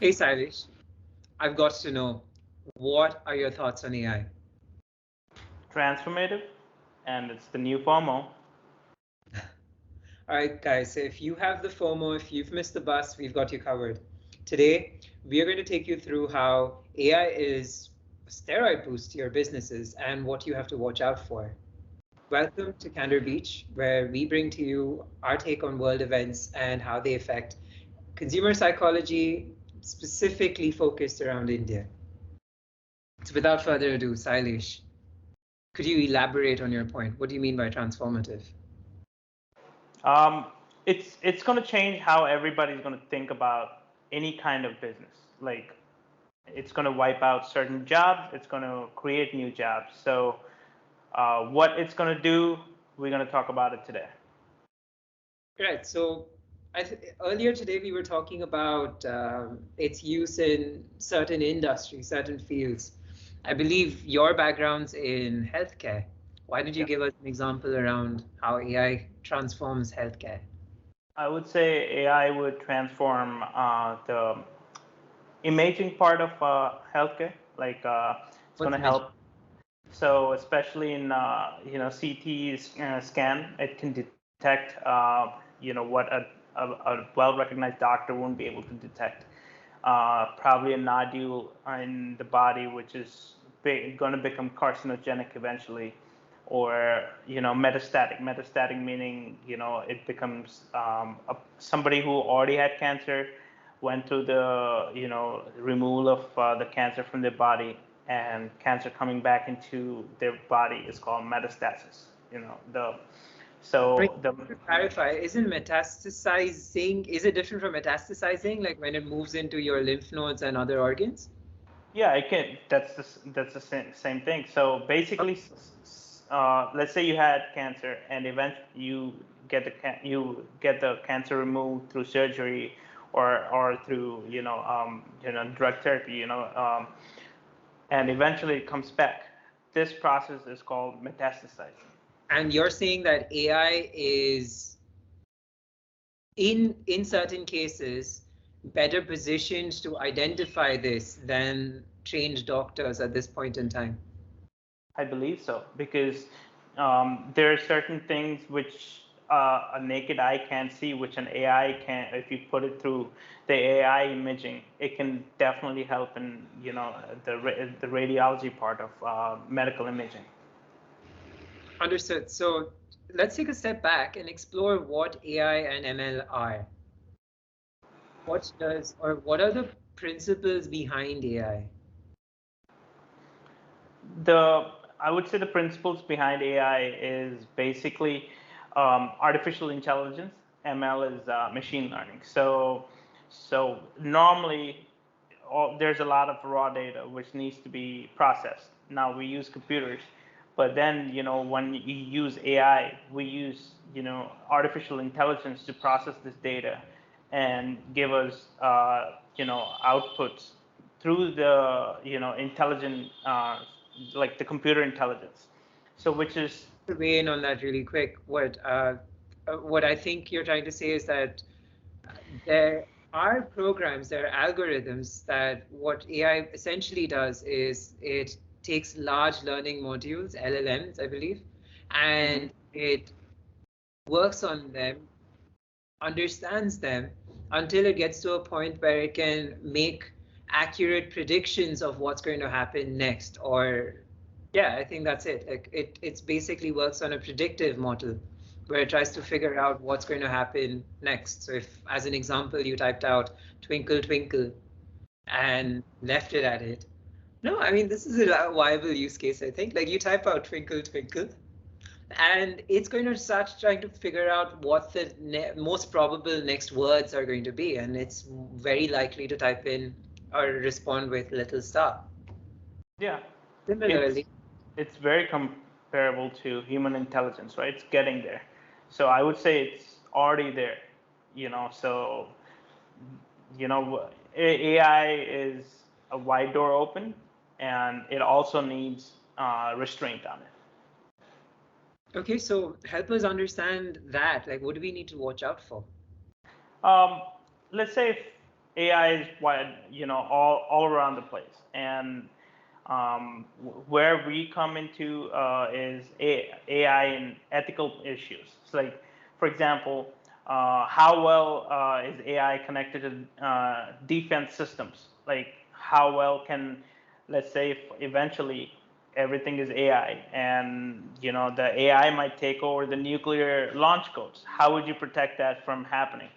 Hey, Sailesh, I've got to know, what are your thoughts on AI? Transformative, and it's the new FOMO. All right, guys, so if you have the FOMO, if you've missed the bus, we've got you covered. Today, we are going to take you through how AI is a steroid boost to your businesses and what you have to watch out for. Welcome to Candor Beach, where we bring to you our take on world events and how they affect consumer psychology, specifically focused around India. So without further ado, Sailesh, could you elaborate on your point? What do you mean by transformative? Um, it's going to change how everybody's going to think about any kind of business. Like, it's going to wipe out certain jobs. It's going to create new jobs. So, what it's going to do, we're going to talk about it today. Right. So earlier today we were talking about its use in certain industries, certain fields. I believe your background's in healthcare. Why don't you Yeah. give us an example around how AI transforms healthcare? I would say AI would transform the imaging part of healthcare. Like, it's going What's to imaging? help. So especially in CT scan, it can detect what a well-recognized doctor won't be able to detect. Probably a nodule in the body, which is going to become carcinogenic eventually, or metastatic. Metastatic meaning it becomes somebody who already had cancer, went through the removal of the cancer from their body, and cancer coming back into their body is called metastasis. Right. So the To clarify, isn't metastasizing, is it different from metastasizing, like when it moves into your lymph nodes and other organs? Yeah, it can. That's the same thing. So basically, let's say you had cancer, and eventually you get the cancer removed through surgery, or through drug therapy, and eventually it comes back. This process is called metastasizing. And you're saying that AI is in certain cases better positioned to identify this than trained doctors at this point in time. I believe so, because there are certain things which a naked eye can't see, which an AI can. If you put it through the AI imaging, it can definitely help in the radiology part of medical imaging. Understood. So let's take a step back and explore what AI and ML are. What are the principles behind AI? The I would say the principles behind AI is basically artificial intelligence. ML is machine learning. So normally there's a lot of raw data which needs to be processed. Now we use computers, but then when you use AI, we use artificial intelligence to process this data and give us outputs through the intelligent like the computer intelligence. So which is To weigh in on that really quick, what I think you're trying to say is that there are programs, there are algorithms that what AI essentially does is it takes large learning modules, LLMs, I believe, and it works on them, understands them until it gets to a point where it can make accurate predictions of what's going to happen next. Or yeah, I think that's it. Like it's basically works on a predictive model where it tries to figure out what's going to happen next. So if, as an example, you typed out twinkle twinkle and left it at it. No, I mean, this is a viable use case, I think. Like you type out twinkle twinkle and it's going to start trying to figure out what the most probable next words are going to be, and it's very likely to type in or respond with little star. yeah, it's Similarly, it's very comparable to human intelligence, right? It's getting there. So I would say it's already there. So AI is a wide door open, and it also needs restraint on it. okay, so help us understand that. Like, what do we need to watch out for? Um, let's say AI is all around the place, and where we come into is AI and ethical issues. It's like, for example, how well is AI connected to defense systems? Like, how well can, let's say, if eventually everything is AI, and the AI might take over the nuclear launch codes. How would you protect that from happening?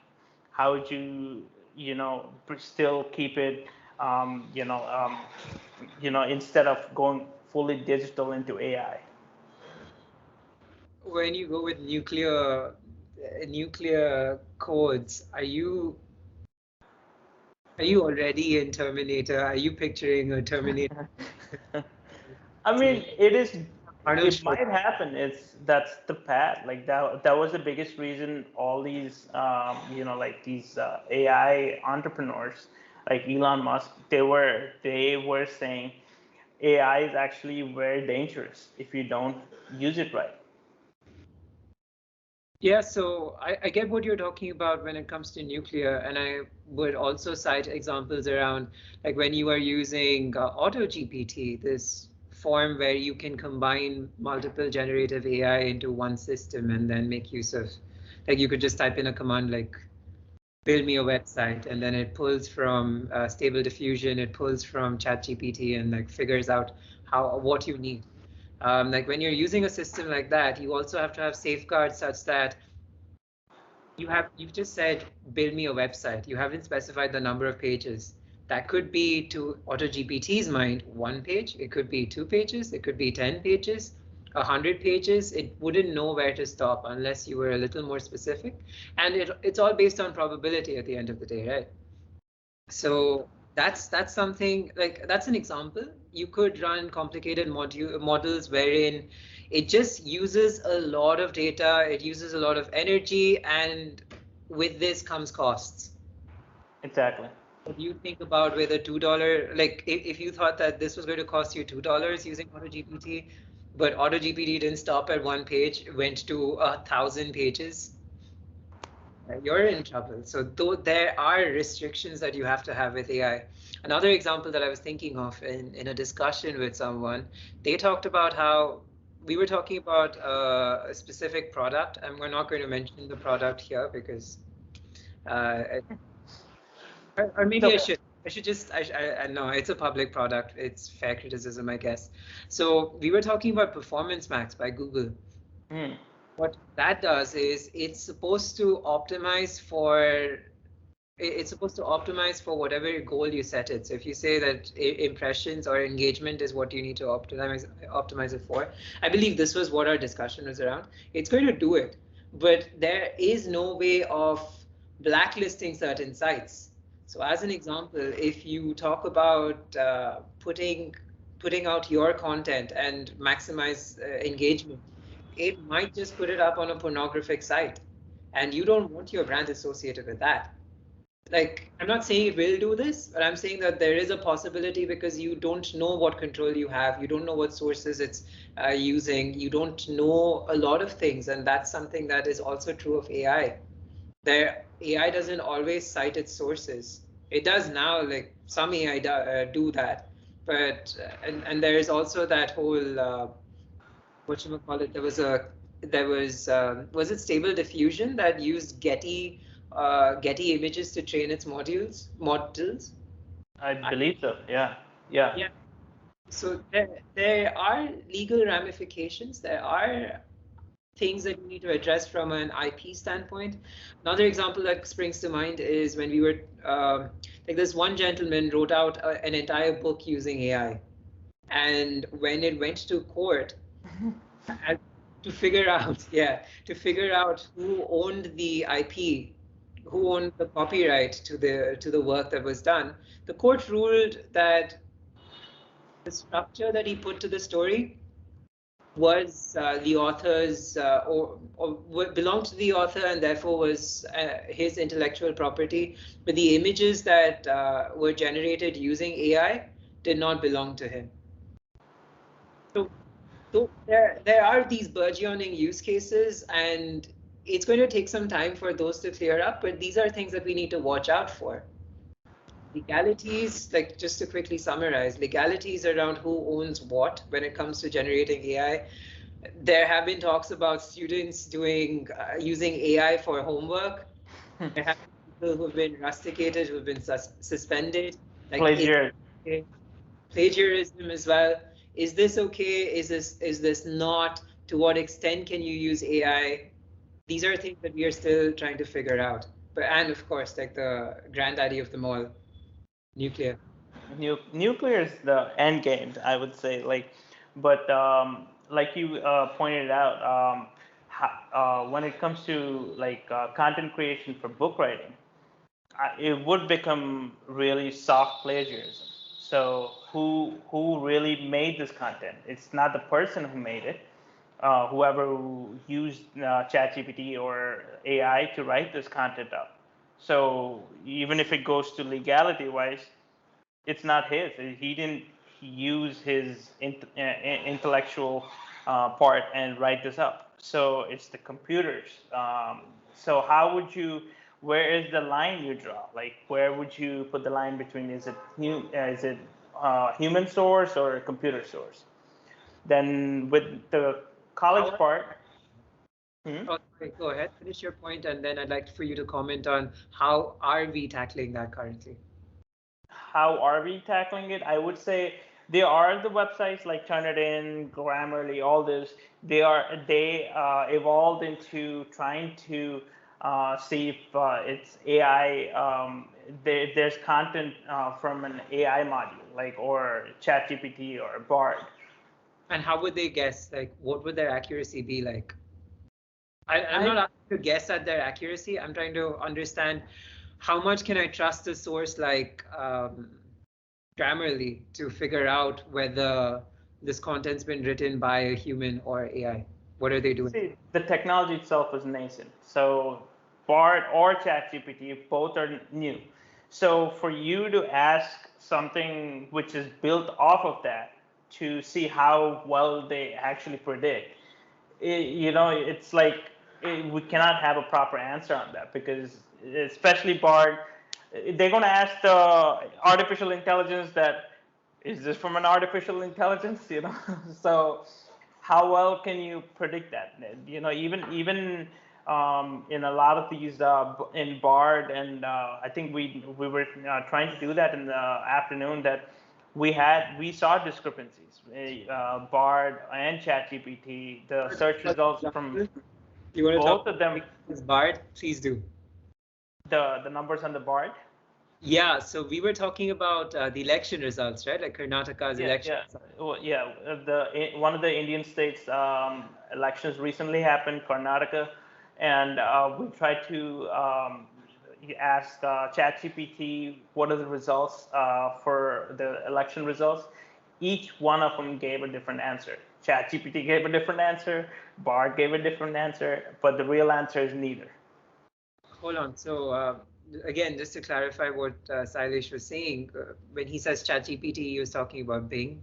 How would you, still keep it, instead of going fully digital into AI? When you go with nuclear codes, are you already in Terminator? Are you picturing a Terminator? I mean, it might happen. That's the path. Like that was the biggest reason all these like these AI entrepreneurs like Elon Musk, they were saying AI is actually very dangerous if you don't use it right. Yeah, so I get what you're talking about when it comes to nuclear, and I would also cite examples around like when you are using AutoGPT, this form where you can combine multiple generative AI into one system and then make use of, like you could just type in a command like build me a website, and then it pulls from Stable Diffusion, it pulls from ChatGPT and like figures out what you need. Like when you're using a system like that, you also have to have safeguards such that you've just said build me a website. You haven't specified the number of pages. That could be, to AutoGPT's mind, 1 page. It could be 2 pages. It could be 10 pages, 100 pages. It wouldn't know where to stop unless you were a little more specific. And it's all based on probability at the end of the day, right? So that's something like, that's an example. You could run complicated models wherein it just uses a lot of data, it uses a lot of energy, and with this comes costs. Exactly. If you think about whether $2, like if you thought that this was going to cost you $2 using AutoGPT, but AutoGPT didn't stop at 1 page, it went to 1,000 pages, you're in trouble. So though there are restrictions that you have to have with AI. Another example that I was thinking of in a discussion with someone, they talked about how we were talking about a specific product, and we're not going to mention the product here because, or maybe I should. I should just, I know it's a public product. It's fair criticism, I guess. So we were talking about Performance Max by Google. What that does is it's supposed to optimize for whatever goal you set it. So if you say that impressions or engagement is what you need to optimize it for, I believe this was what our discussion was around. It's going to do it, but there is no way of blacklisting certain sites. So as an example, if you talk about putting out your content and maximize engagement, it might just put it up on a pornographic site, and you don't want your brand associated with that. Like, I'm not saying it will do this, but I'm saying that there is a possibility because you don't know what control you have. You don't know what sources it's using. You don't know a lot of things, and that's something that is also true of AI. AI doesn't always cite its sources. It does now, like some AI do that, but and there is also that whole whatchamacallit, was it Stable Diffusion that used Getty images to train its models? I believe so. Yeah. So there are legal ramifications. There are things that you need to address from an IP standpoint. Another example that springs to mind is when we were like this one gentleman wrote out an entire book using AI, and when it went to court to figure out who owned the IP, who owned the copyright to the work that was done, the court ruled that the structure that he put to the story was the author's or belonged to the author, and therefore was his intellectual property, but the images that were generated using AI did not belong to him. So there are these burgeoning use cases, and it's going to take some time for those to clear up, but these are things that we need to watch out for. legalities, like just to quickly summarize, legalities around who owns what when it comes to generating AI. There have been talks about students doing using AI for homework. There have been people who've been rusticated, who've been suspended. Like Plagiarism. Plagiarism as well. Is this okay? Is this not? To what extent can you use AI? These are things that we are still trying to figure out. But and of course, like the granddaddy of them all, nuclear. Nuclear is the end game, I would say. But like you pointed out, when it comes to content creation for book writing, it would become really soft plagiarism. So who really made this content? It's not the person who made it. Whoever used ChatGPT or AI to write this content up. So even if it goes to legality wise, it's not his. He didn't use his intellectual part and write this up. So it's the computers. So how would you? Where is the line you draw? Like, where would you put the line between is it human source or computer source? Then with the college part. Oh, sorry, go ahead, finish your point, and then I'd like for you to comment on how are we tackling that currently? How are we tackling it? I would say there are the websites like Turnitin, Grammarly, all this. They evolved into trying to see if it's AI. If there's content from an AI module, or ChatGPT or Bard. And how would they guess? Like, what would their accuracy be like? I'm not asking to guess at their accuracy. I'm trying to understand how much can I trust a source like Grammarly to figure out whether this content's been written by a human or AI? What are they doing? See, the technology itself is nascent. So Bard or ChatGPT, both are new. So for you to ask something which is built off of that to see how well they actually predict, it's like we cannot have a proper answer on that, because especially Bard, they're going to ask the artificial intelligence that, is this from an artificial intelligence? So how well can you predict that? Even in a lot of these in Bard, and I think we were trying to do that in the afternoon, that we saw discrepancies. Bard and ChatGPT, the search results from both of them. Bard, please do. The numbers on the Bard. Yeah, so we were talking about the election results, right? Like Karnataka's election. One of the Indian states elections recently happened, Karnataka, and we tried to ask ChatGPT what are the results for the election results. Each one of them gave a different answer. ChatGPT gave a different answer, Bard gave a different answer, but the real answer is neither. Hold on. So again, just to clarify what Sailesh was saying, when he says ChatGPT, he was talking about Bing,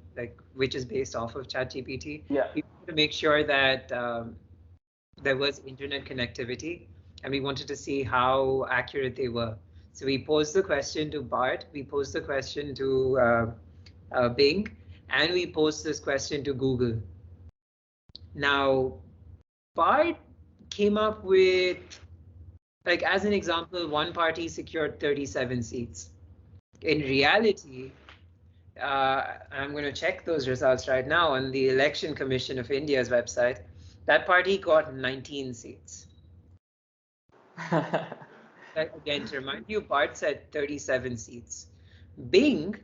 which is based off of ChatGPT. Yeah. We wanted to make sure that there was internet connectivity, and we wanted to see how accurate they were. So we posed the question to Bard, we posed the question to Bing, and we posed this question to Google. Now, Bard came up with, as an example, one party secured 37 seats. In reality, I'm going to check those results right now on the Election Commission of India's website. That party got 19 seats. Again, to remind you, Bard said 37 seats. Bing,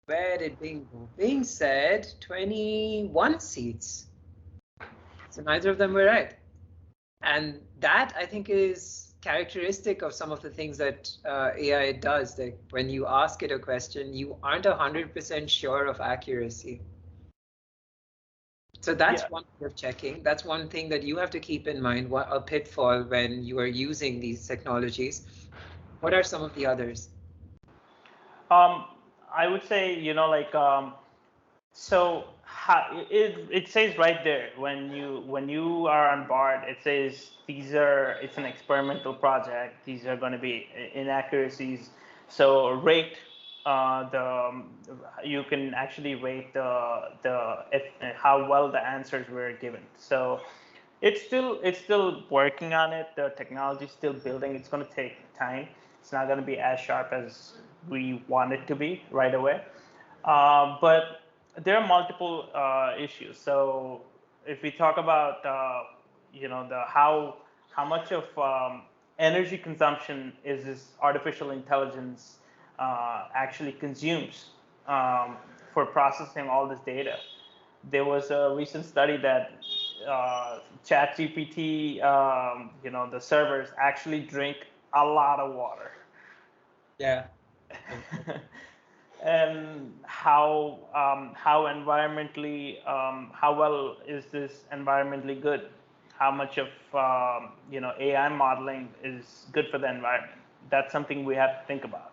where did Bing go? Bing said 21 seats. So neither of them were right. And that, I think, is characteristic of some of the things that AI does. Like when you ask it a question, you aren't 100% sure of accuracy. So that's one way of checking. That's one thing that you have to keep in mind, a pitfall when you are using these technologies. What are some of the others? I would say, so it says right there when you are on Bard, it says it's an experimental project. These are going to be inaccuracies. So rate you can actually rate how well the answers were given. So it's still working on it. The technology is still building. It's going to take time. It's not going to be as sharp as we want it to be right away. But there are multiple issues. So if we talk about the how much of energy consumption is this artificial intelligence actually consumes for processing all this data. There was a recent study that ChatGPT, the servers actually drink a lot of water. Yeah. And how environmentally how well is this environmentally good? How much of AI modeling is good for the environment? That's something we have to think about.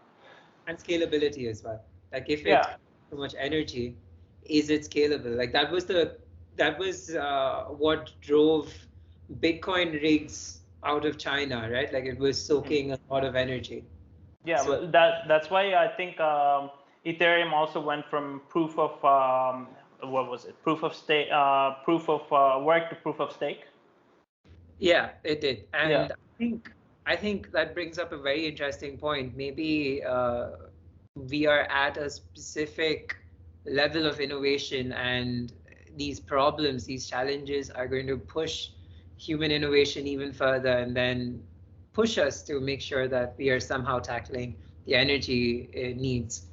And scalability as well. Like if Yeah. it so much energy, is it scalable? Like that was what drove Bitcoin rigs out of China, right? Like it was soaking a lot of energy. Yeah, So, but that's why I think Ethereum also went from proof of what was it? Proof of stake, proof of work to proof of stake. yeah, it did. And Yeah. I think that brings up a very interesting point. Maybe we are at a specific level of innovation, and these problems, these challenges are going to push human innovation even further, and then push us to make sure that we are somehow tackling the energy needs.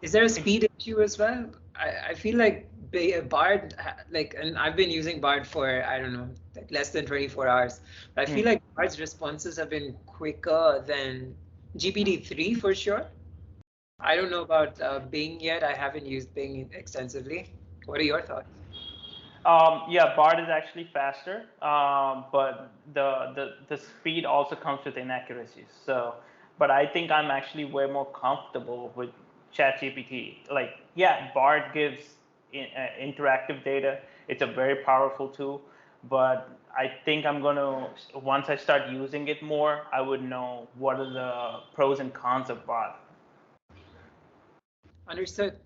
Is there a speed issue as well? I feel like Bard, like, and I've been using Bard for, I don't know, like less than 24 hours. But I feel like Bard's responses have been quicker than GPT-3 for sure. I don't know about Bing yet. I haven't used Bing extensively. What are your thoughts? Yeah, Bard is actually faster, but the speed also comes with inaccuracies. So, but I think I'm actually way more comfortable with ChatGPT. Like, yeah, Bard gives interactive data. It's a very powerful tool, but I think I'm gonna once I start using it more, I would know what are the pros and cons of Bard. Understood.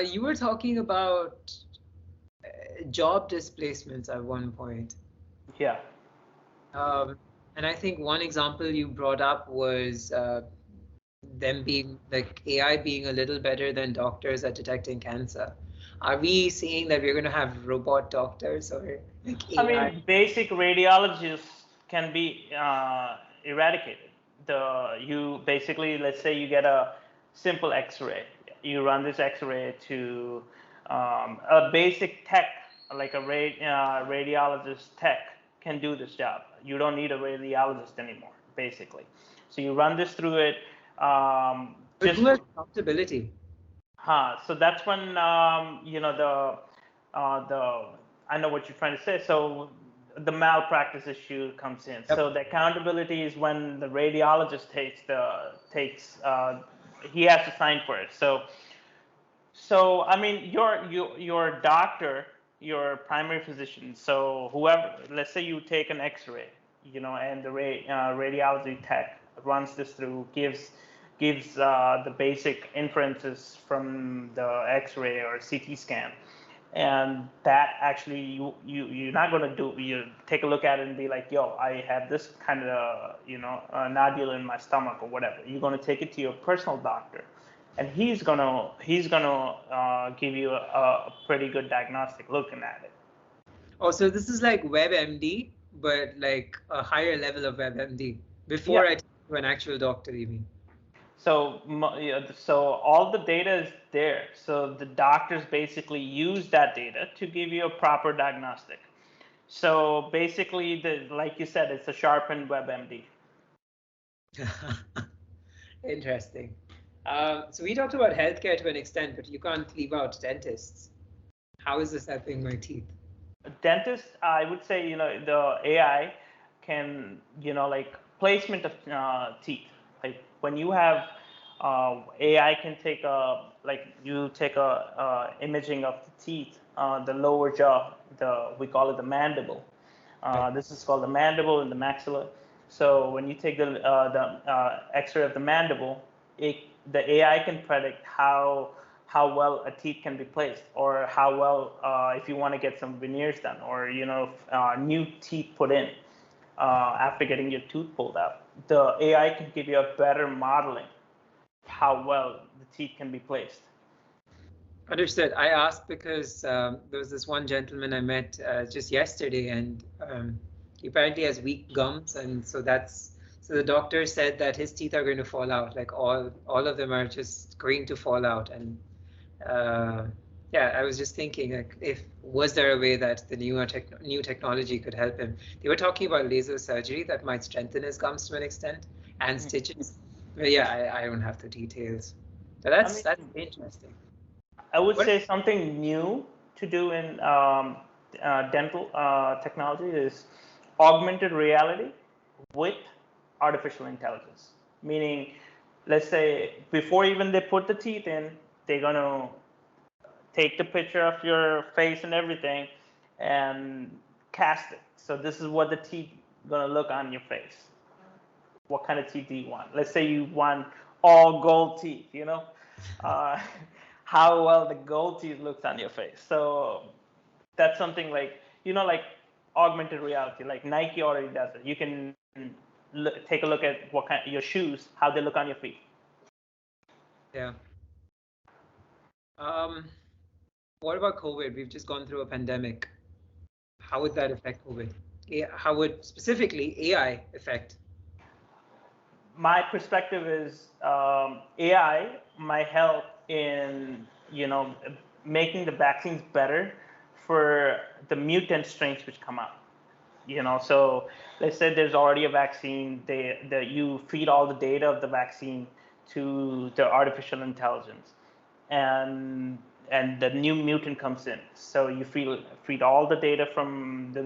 You were talking about job displacements at one point. Yeah. And I think one example you brought up was them being like AI being a little better than doctors at detecting cancer. Are we seeing that we're going to have robot doctors or like AI? I mean, basic radiologists can be eradicated. You basically, let's say you get a simple X-ray. You run this X-ray to a basic tech, like a radiologist tech, can do this job. You don't need a radiologist anymore, basically. So you run this through it. But who has accountability? So that's when the I know what you're trying to say. So the malpractice issue comes in. Yep. So the accountability is when the radiologist he has to sign for it. So I mean your doctor, your primary physician. So whoever, let's say you take an X-ray, and the radiology tech runs this through, gives the basic inferences from the X-ray or CT scan, and that actually you're not going to do, you take a look at it and be like, yo, I have this kind of nodule in my stomach or whatever. You're going to take it to your personal doctor, and he's gonna give you a pretty good diagnostic looking at it. Oh, so this is like WebMD, but like a higher level of WebMD before I talk to an actual doctor, you mean? So all the data is there. So the doctors basically use that data to give you a proper diagnostic. So basically, like you said, it's a sharpened WebMD. Interesting. So we talked about healthcare to an extent, but you can't leave out dentists. How is this helping my teeth? Dentist, I would say, the AI can, like placement of teeth. Like when you have AI can take a imaging of the teeth, the lower jaw, we call it the mandible. This is called the mandible and the maxilla. So when you take the X-ray of the mandible, the AI can predict how well a teeth can be placed, or how well if you want to get some veneers done, or new teeth put in after getting your tooth pulled out. The AI can give you a better modeling how well the teeth can be placed. Understood. I asked because there was this one gentleman I met just yesterday, and he apparently has weak gums, and so the doctor said that his teeth are going to fall out, like all of them are just going to fall out. And yeah, I was just thinking, like, was there a way that the new technology could help him? They were talking about laser surgery that might strengthen his gums to an extent, and stitches. But yeah, I don't have the details. But that's interesting. I would say something new to do in dental technology is augmented reality with artificial intelligence. Meaning, let's say before even they put the teeth in, they're gonna take the picture of your face and everything and cast it. So this is what the teeth gonna look on your face. What kind of teeth do you want? Let's say you want all gold teeth, how well the gold teeth looks on your face. So that's something like, like augmented reality, like Nike already does it. You can take a look at what kind your shoes, how they look on your feet. Yeah. What about COVID? We've just gone through a pandemic. How would that affect COVID? How would specifically AI affect? My perspective is AI might help in making the vaccines better for the mutant strains which come out. So let's say there's already a vaccine, you feed all the data of the vaccine to the artificial intelligence, and the new mutant comes in. So you feed all the data from the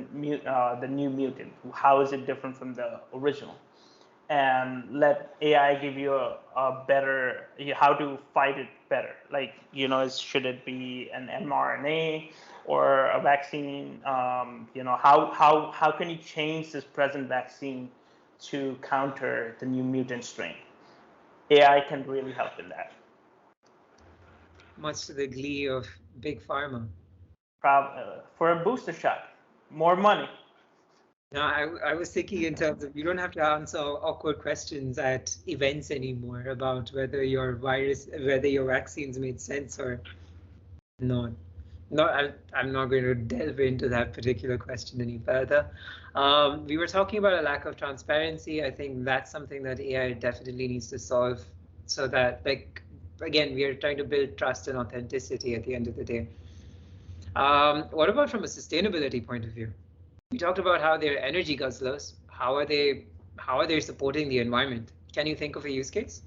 new mutant. How is it different from the original? And let AI give you a better how to fight it better. Like, should it be an mRNA or a vaccine? How can you change this present vaccine to counter the new mutant strain? AI can really help in that. Much to the glee of big pharma. For a booster shot, more money. No, I was thinking in terms of, you don't have to answer awkward questions at events anymore about whether your vaccines made sense or not. No, I'm not going to delve into that particular question any further. We were talking about a lack of transparency. I think that's something that AI definitely needs to solve, so that, like, again, we are trying to build trust and authenticity at the end of the day. What about from a sustainability point of view? We talked about how they're energy guzzlers. How are they supporting the environment? Can you think of a use case?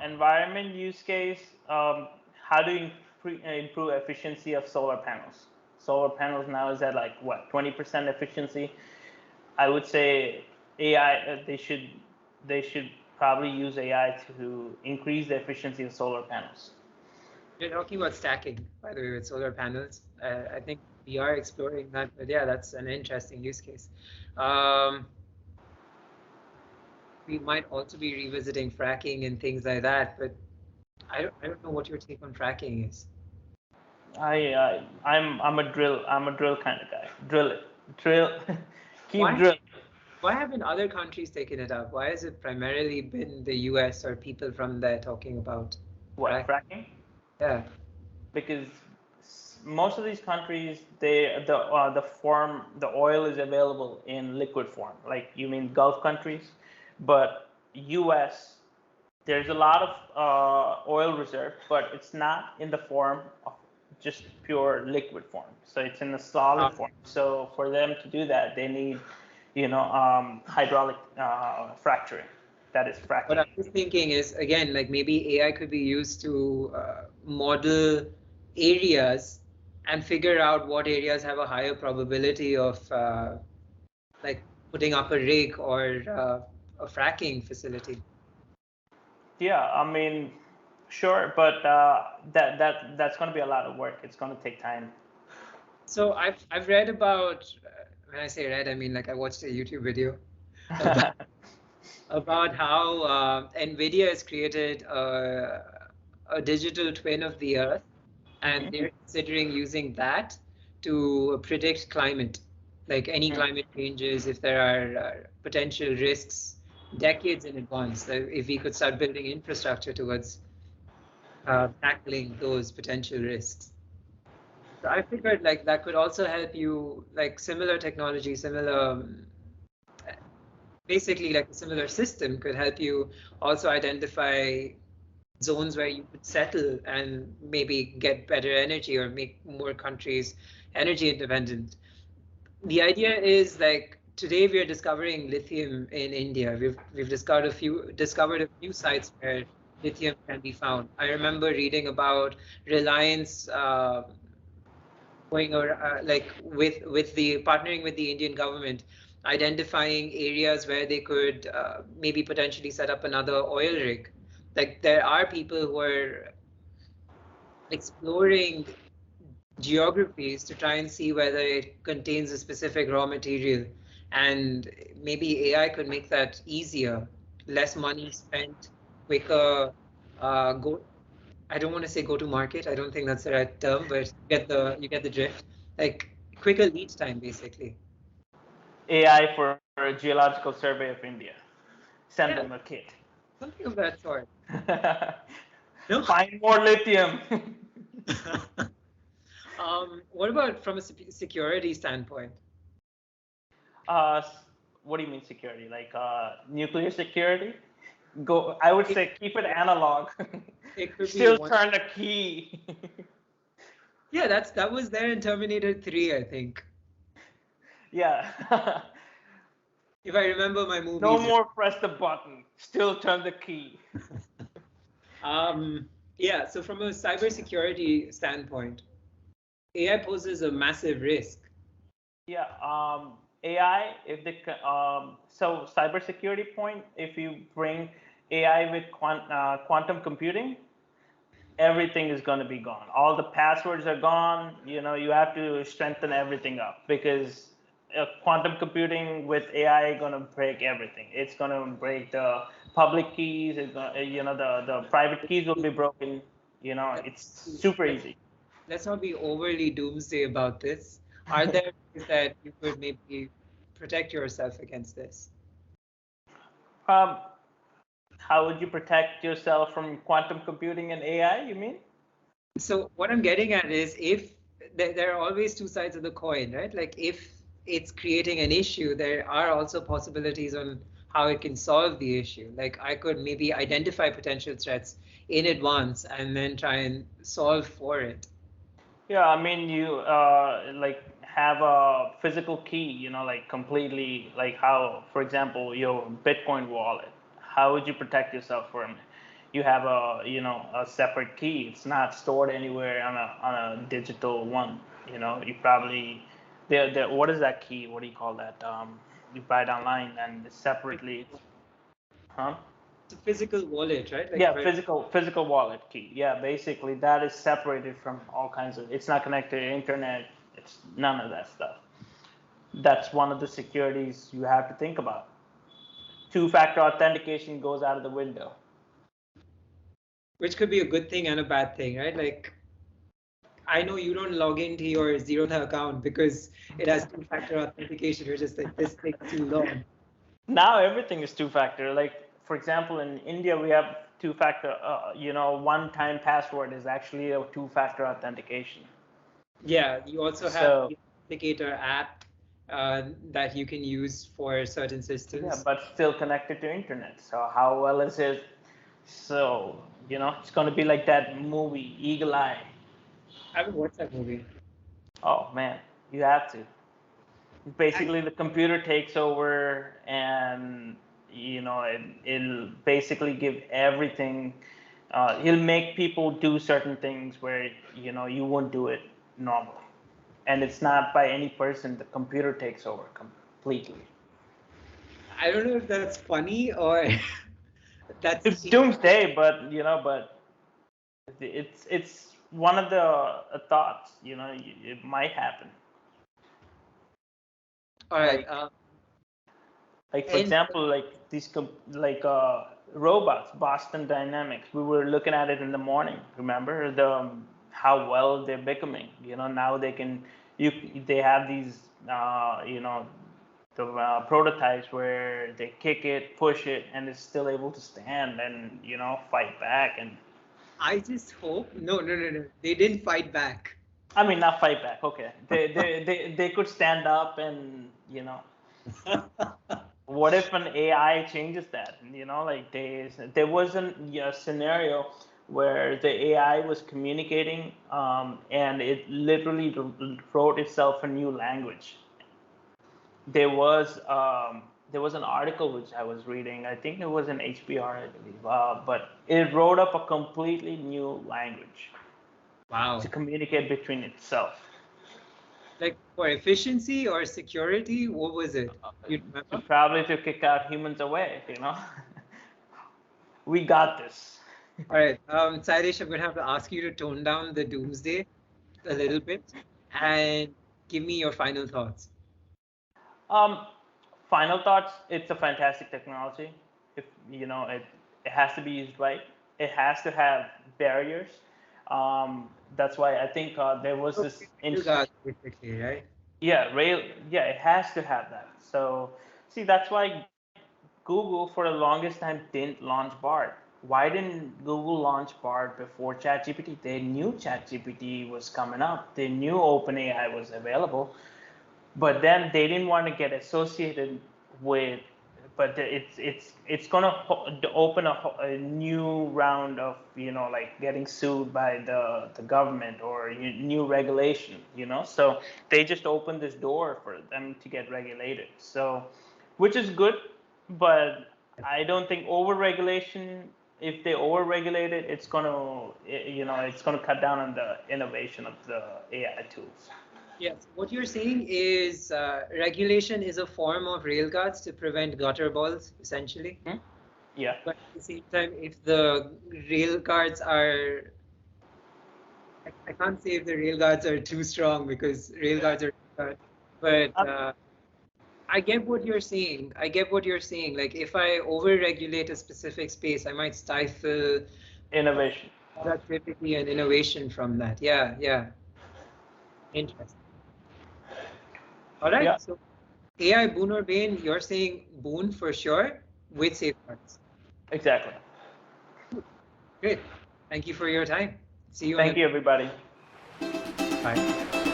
Environment use case. How do you improve efficiency of solar panels? Solar panels now is at like what, 20% efficiency? I would say AI. They should probably use AI to increase the efficiency of solar panels. You're talking about stacking, by the way, with solar panels. I think we are exploring that, but yeah, that's an interesting use case. We might also be revisiting fracking and things like that, but I don't know what your take on fracking is. I'm a drill kind of guy. Drill it, keep drilling. Why haven't other countries taken it up? Why has it primarily been the US or people from there talking about what, fracking? Yeah, because most of these countries, the oil is available in liquid form. Like, you mean Gulf countries, but US, there's a lot of oil reserve, but it's not in the form of just pure liquid form. So it's in a solid form. So for them to do that, they need, hydraulic fracturing. That is fracking. What I was thinking is, again, like, maybe AI could be used to model areas and figure out what areas have a higher probability of like putting up a rig or a fracking facility. Yeah, I mean, sure, but that's going to be a lot of work. It's going to take time. So I've read about, when I say read, I mean, like, I watched a YouTube video about how NVIDIA has created a digital twin of the Earth, and they're considering using that to predict climate, like any climate changes, if there are potential risks decades in advance, if we could start building infrastructure towards tackling those potential risks. So I figured like that could also help you, like similar technology, similar, basically like a similar system could help you also identify zones where you could settle and maybe get better energy or make more countries energy independent. The idea is like today we are discovering lithium in India. We've discovered a few sites where lithium can be found. I remember reading about Reliance going or like with the partnering with the Indian government, identifying areas where they could maybe potentially set up another oil rig. Like there are people who are exploring geographies to try and see whether it contains a specific raw material, and maybe AI could make that easier, less money spent, quicker. Go. I don't want to say go to market. I don't think that's the right term, but you get the drift. Like quicker lead time, basically. AI for a geological survey of India. Send them a kit. Something of that sort. No? Find more lithium. What about from a security standpoint? What do you mean security? Like nuclear security? I would say keep it analog. It could still turn the key. Yeah, that was there in Terminator 3, I think. Yeah. If I remember my movies. No more press the button. Still turn the key. Yeah, so from a cybersecurity standpoint, AI poses a massive risk. Yeah, AI, if the so cybersecurity point, if you bring AI with quantum computing, everything is going to be gone. All the passwords are gone. You know, you have to strengthen everything up because quantum computing with AI going to break everything. It's going to break the public keys. You know, the private keys will be broken. You know, it's super easy. Let's not be overly doomsday about this. Are there ways that you could maybe protect yourself against this? How would you protect yourself from quantum computing and AI, you mean? So what I'm getting at is if there are always two sides of the coin, right? Like if it's creating an issue, there are also possibilities on how it can solve the issue. Like I could maybe identify potential threats in advance and then try and solve for it. Yeah, I mean, you like have a physical key, you know, like completely, like how, for example, your Bitcoin wallet. How would you protect yourself from it? You have a, you know, a separate key. It's not stored anywhere on a digital one. You know, you probably what is that key? What do you call that? You buy it online and separately. Huh? It's a physical wallet, right? Like Yeah, physical wallet key. Yeah, basically that is separated from all kinds of. It's not connected to the internet. It's none of that stuff. That's one of the securities you have to think about. Two-factor authentication goes out of the window. Which could be a good thing and a bad thing, right? Like I know you don't log into your Zerodha account because it has two-factor authentication. You're just like, this takes too long. Now everything is two-factor. Like, for example, in India, we have two-factor, you know, one-time password is actually a two-factor authentication. Yeah, you also have the Authenticator app that you can use for certain systems. Yeah, but still connected to internet. So how well is it? So, you know, it's going to be like that movie, Eagle Eye. I haven't watched that movie. Oh, man, you have to. Basically, the computer takes over and, you know, it'll basically give everything. He'll make people do certain things where, you know, you won't do it normally. And it's not by any person. The computer takes over completely. I don't know if that's funny or that's. It's doomsday, but you know, but it's one of the thoughts. You know, it might happen. All right. Like for example, like these robots, Boston Dynamics. We were looking at it in the morning. Remember how well they're becoming. Now they have these the prototypes where they kick it, push it, and it's still able to stand and fight back. And I just hope no. They didn't fight back. I mean, not fight back. Okay, they could stand up and What if an AI changes that? Like there was a scenario where the AI was communicating, and it literally wrote itself a new language. There was an article which I was reading. I think it was in HBR, I believe, but it wrote up a completely new language. Wow. To communicate between itself. Like for efficiency or security, what was it? Probably to kick out humans away, We got this. All right, Sailesh, I'm going to have to ask you to tone down the doomsday a little bit and give me your final thoughts. Final thoughts. It's a fantastic technology. If it has to be used right. It has to have barriers. That's why I think there was this. Basically, right? Yeah, it has to have that. So, see, that's why Google for the longest time didn't launch Bard. Why didn't Google launch Bard before ChatGPT? They knew ChatGPT was coming up. They knew OpenAI was available, but then they didn't want to get associated with. But it's gonna open a new round of like getting sued by the government or new regulation. So they just opened this door for them to get regulated. So, which is good, but I don't think over-regulation. If they over-regulate it, it's gonna cut down on the innovation of the AI tools. Yes, what you're saying is regulation is a form of railguards to prevent gutter balls, essentially. Mm-hmm. Yeah. But at the same time, if the railguards are, I can't say if the railguards are too strong because railguards are, but I get what you're saying. Like if I over-regulate a specific space, I might stifle innovation, productivity, and innovation from that. Yeah. Interesting. All right. Yeah. So AI boon or bane, you're saying boon for sure with safeguards. Exactly. Great. Thank you for your time. See you. Thank you, everybody. Bye.